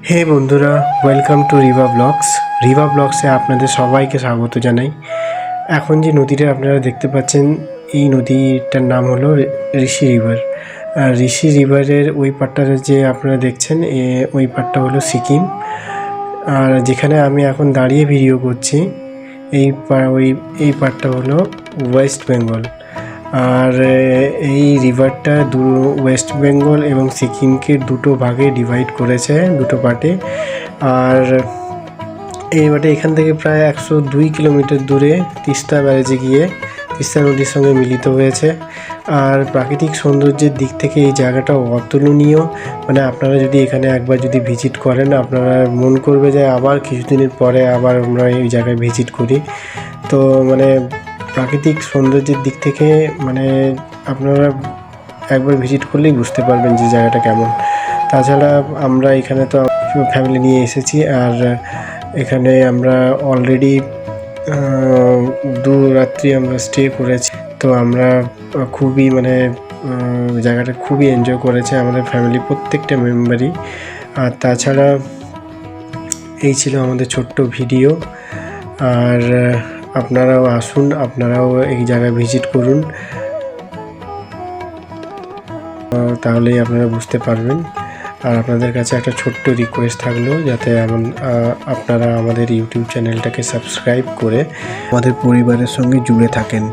হে বন্ধুরা, welcome to Riva blogs. Riva ব্লগসে আপনাদের সবাইকে স্বাগত জানাই। এখন যে নদীটা আপনারা দেখতে পাচ্ছেন, এই নদীটার নাম হলো ঋষি রিভার। ঋষি রিভারের ওই পাড়টা যে আপনারা দেখছেন, ওই পাড়টা হলো সিকিম। আর যেখানে আমি এখন দাঁড়িয়ে ভিডিও করছি, এই পাড়টা হলো ওয়েস্ট বেঙ্গল। আর এই রিভারটা ওয়েস্ট বেঙ্গল এবং সিকিমকে দুটো ভাগে ডিভাইড করেছে, দুটো পার্টে। আর এই বাটে এখান থেকে প্রায় 102 কিলোমিটার দূরে তিস্তা ব্যারেজে গিয়ে তিস্তা নদীর সঙ্গে মিলিত হয়েছে। আর প্রাকৃতিক সৌন্দর্যের দিক থেকে এই জায়গাটা অতুলনীয়। মানে আপনারা যদি এখানে একবার যদি ভিজিট করেন, আপনারা মন করবে যে আবার কিছুদিনের পরে আবার আমরা এই জায়গায় ভিজিট করি। তো মানে প্রাকৃতিক সৌন্দর্যের দিক থেকে মানে আপনারা একবার ভিজিট করলেই বুঝতে পারবেন যে জায়গাটা কেমন। তাছাড়া আমরা এখানে তো ফ্যামিলি নিয়ে এসেছি, আর এখানে আমরা অলরেডি 2 রাত্রি আমরা স্টে করেছি। তো আমরা খুবই মানে জায়গাটা খুবই এনজয় করেছে আমাদের ফ্যামিলি প্রত্যেকটা মেম্বারই। আর তাছাড়া এই ছিল আমাদের ছোট্ট ভিডিও। আর আপনারাও আসুন, আপনারাও এই জায়গায় ভিজিট করুন, তাহলেই আপনারা বুঝতে পারবেন। আর আপনাদের কাছে একটা ছোট্ট রিকোয়েস্ট থাকলো, যাতে আপনারা আমাদের ইউটিউব চ্যানেলটাকে সাবস্ক্রাইব করে আমাদের পরিবারের সঙ্গে জুড়ে থাকেন।